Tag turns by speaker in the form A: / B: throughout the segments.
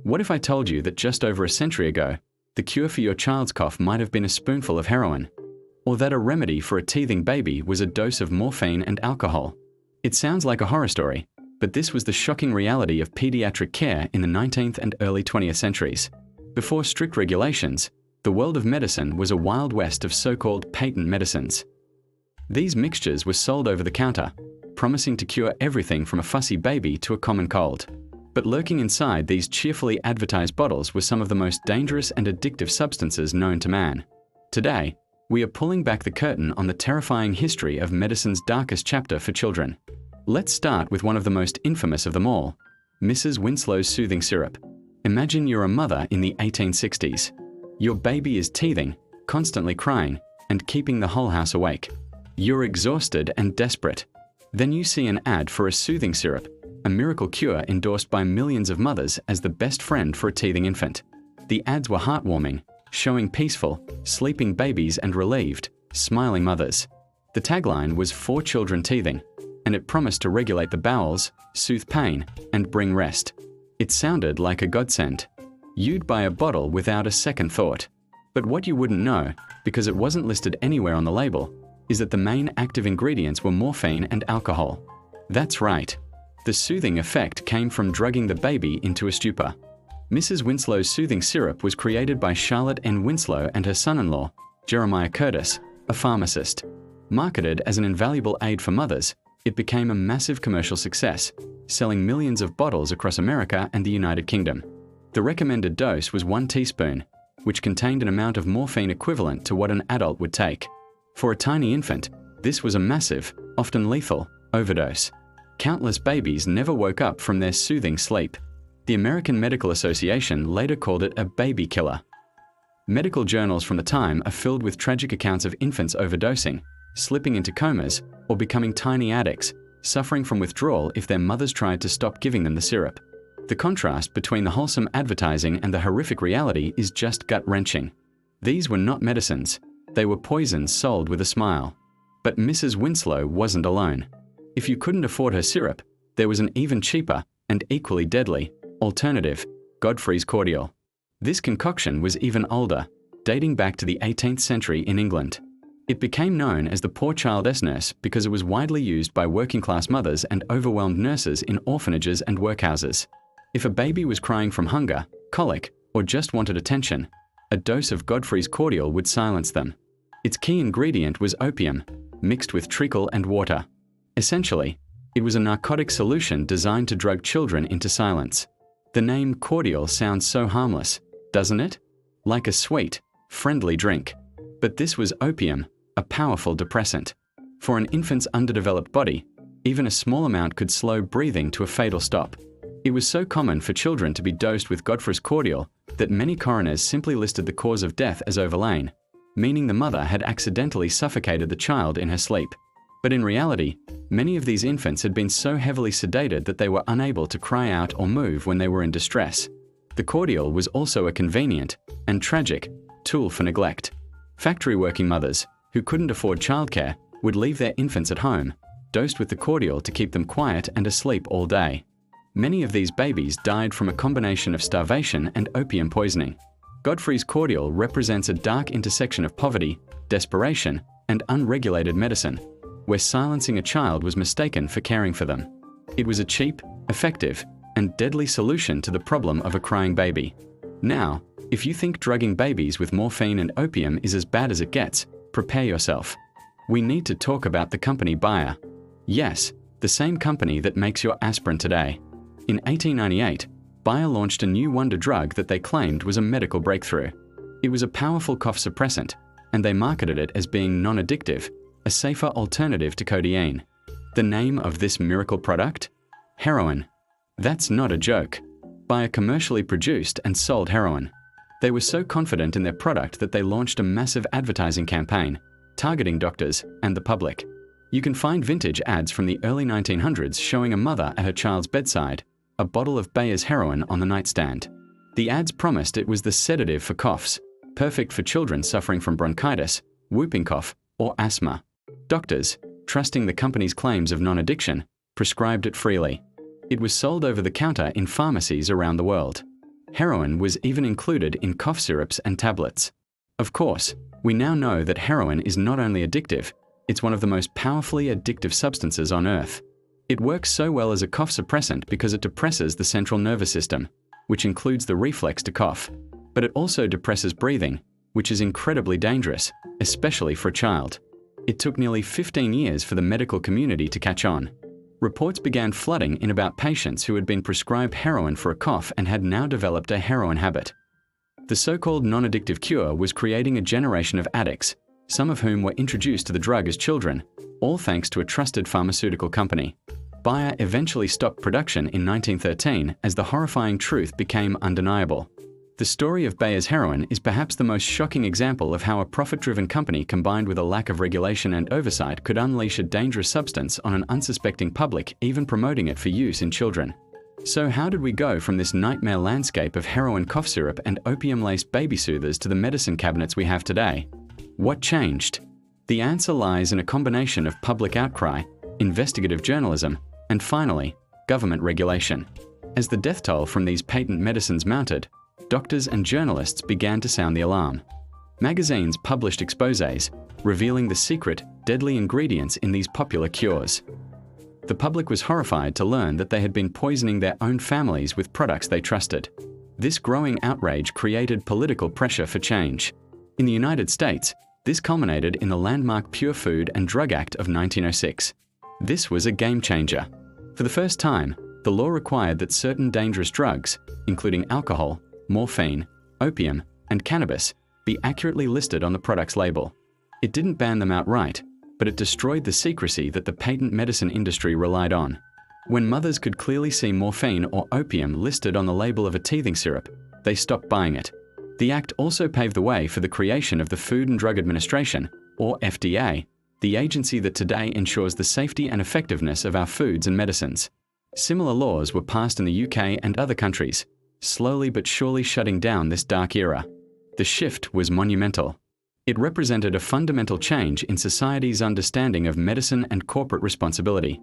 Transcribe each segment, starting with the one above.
A: What if I told you that just over a century ago, the cure for your child's cough might have been a spoonful of heroin? Or that a remedy for a teething baby was a dose of morphine and alcohol? It sounds like a horror story, but this was the shocking reality of pediatric care in the 19th and early 20th centuries. Before strict regulations, the world of medicine was a wild west of so-called patent medicines. These mixtures were sold over the counter, promising to cure everything from a fussy baby to a common cold. But lurking inside these cheerfully advertised bottles were some of the most dangerous and addictive substances known to man. Today, we are pulling back the curtain on the terrifying history of medicine's darkest chapter for children. Let's start with one of the most infamous of them all, Mrs. Winslow's soothing syrup. Imagine you're a mother in the 1860s. Your baby is teething, constantly crying, and keeping the whole house awake. You're exhausted and desperate. Then you see an ad for a soothing syrup, a miracle cure endorsed by millions of mothers as the best friend for a teething infant. The ads were heartwarming, showing peaceful, sleeping babies and relieved, smiling mothers. The tagline was "For children teething," and it promised to regulate the bowels, soothe pain, and bring rest. It sounded like a godsend. You'd buy a bottle without a second thought. But what you wouldn't know, because it wasn't listed anywhere on the label, is that the main active ingredients were morphine and alcohol. That's right. The soothing effect came from drugging the baby into a stupor. Mrs. Winslow's soothing syrup was created by Charlotte N. Winslow and her son-in-law, Jeremiah Curtis, a pharmacist. Marketed as an invaluable aid for mothers, it became a massive commercial success, selling millions of bottles across America and the United Kingdom. The recommended dose was 1 teaspoon, which contained an amount of morphine equivalent to what an adult would take. For a tiny infant, this was a massive, often lethal, overdose. Countless babies never woke up from their soothing sleep. The American Medical Association later called it a baby killer. Medical journals from the time are filled with tragic accounts of infants overdosing, slipping into comas, or becoming tiny addicts, suffering from withdrawal if their mothers tried to stop giving them the syrup. The contrast between the wholesome advertising and the horrific reality is just gut-wrenching. These were not medicines. They were poisons sold with a smile. But Mrs. Winslow wasn't alone. If you couldn't afford her syrup, there was an even cheaper, and equally deadly, alternative, Godfrey's cordial. This concoction was even older, dating back to the 18th century in England. It became known as the poor child nurse because it was widely used by working-class mothers and overwhelmed nurses in orphanages and workhouses. If a baby was crying from hunger, colic, or just wanted attention, a dose of Godfrey's cordial would silence them. Its key ingredient was opium, mixed with treacle and water. Essentially, it was a narcotic solution designed to drug children into silence. The name cordial sounds so harmless, doesn't it? Like a sweet, friendly drink. But this was opium, a powerful depressant. For an infant's underdeveloped body, even a small amount could slow breathing to a fatal stop. It was so common for children to be dosed with Godfrey's cordial that many coroners simply listed the cause of death as overlane, meaning the mother had accidentally suffocated the child in her sleep. But in reality, many of these infants had been so heavily sedated that they were unable to cry out or move when they were in distress. The cordial was also a convenient, and tragic, tool for neglect. Factory-working mothers, who couldn't afford childcare, would leave their infants at home, dosed with the cordial to keep them quiet and asleep all day. Many of these babies died from a combination of starvation and opium poisoning. Godfrey's cordial represents a dark intersection of poverty, desperation, and unregulated medicine, where silencing a child was mistaken for caring for them. It was a cheap, effective, and deadly solution to the problem of a crying baby. Now, if you think drugging babies with morphine and opium is as bad as it gets, prepare yourself. We need to talk about the company Bayer. Yes, the same company that makes your aspirin today. In 1898, Bayer launched a new wonder drug that they claimed was a medical breakthrough. It was a powerful cough suppressant, and they marketed it as being non-addictive, a safer alternative to codeine. The name of this miracle product? Heroin. That's not a joke. Bayer commercially produced and sold heroin. They were so confident in their product that they launched a massive advertising campaign, targeting doctors and the public. You can find vintage ads from the early 1900s showing a mother at her child's bedside, a bottle of Bayer's heroin on the nightstand. The ads promised it was the sedative for coughs, perfect for children suffering from bronchitis, whooping cough, or asthma. Doctors, trusting the company's claims of non-addiction, prescribed it freely. It was sold over the counter in pharmacies around the world. Heroin was even included in cough syrups and tablets. Of course, we now know that heroin is not only addictive, it's one of the most powerfully addictive substances on Earth. It works so well as a cough suppressant because it depresses the central nervous system, which includes the reflex to cough. But it also depresses breathing, which is incredibly dangerous, especially for a child. It took nearly 15 years for the medical community to catch on. Reports began flooding in about patients who had been prescribed heroin for a cough and had now developed a heroin habit. The so-called non-addictive cure was creating a generation of addicts, some of whom were introduced to the drug as children, all thanks to a trusted pharmaceutical company. Bayer eventually stopped production in 1913 as the horrifying truth became undeniable. The story of Bayer's heroin is perhaps the most shocking example of how a profit-driven company combined with a lack of regulation and oversight could unleash a dangerous substance on an unsuspecting public, even promoting it for use in children. So how did we go from this nightmare landscape of heroin cough syrup and opium-laced baby soothers to the medicine cabinets we have today? What changed? The answer lies in a combination of public outcry, investigative journalism, and finally, government regulation. As the death toll from these patent medicines mounted, doctors and journalists began to sound the alarm. Magazines published exposés, revealing the secret, deadly ingredients in these popular cures. The public was horrified to learn that they had been poisoning their own families with products they trusted. This growing outrage created political pressure for change. In the United States, this culminated in the landmark Pure Food and Drug Act of 1906. This was a game changer. For the first time, the law required that certain dangerous drugs, including alcohol, morphine, opium, and cannabis, be accurately listed on the product's label. It didn't ban them outright, but it destroyed the secrecy that the patent medicine industry relied on. When mothers could clearly see morphine or opium listed on the label of a teething syrup, they stopped buying it. The act also paved the way for the creation of the Food and Drug Administration, or FDA, the agency that today ensures the safety and effectiveness of our foods and medicines. Similar laws were passed in the UK and other countries, slowly but surely shutting down this dark era. The shift was monumental. It represented a fundamental change in society's understanding of medicine and corporate responsibility.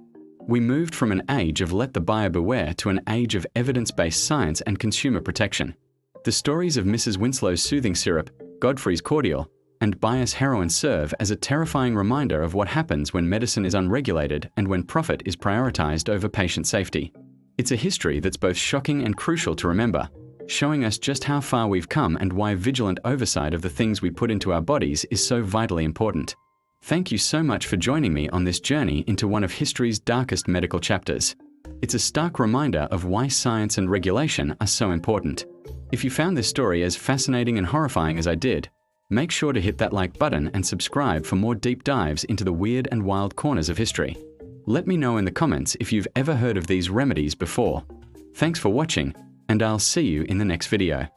A: We moved from an age of let the buyer beware to an age of evidence-based science and consumer protection. The stories of Mrs. Winslow's soothing syrup, Godfrey's cordial, and Bayer's heroin serve as a terrifying reminder of what happens when medicine is unregulated and when profit is prioritized over patient safety. It's a history that's both shocking and crucial to remember, showing us just how far we've come and why vigilant oversight of the things we put into our bodies is so vitally important. Thank you so much for joining me on this journey into one of history's darkest medical chapters. It's a stark reminder of why science and regulation are so important. If you found this story as fascinating and horrifying as I did, make sure to hit that like button and subscribe for more deep dives into the weird and wild corners of history. Let me know in the comments if you've ever heard of these remedies before. Thanks for watching, and I'll see you in the next video.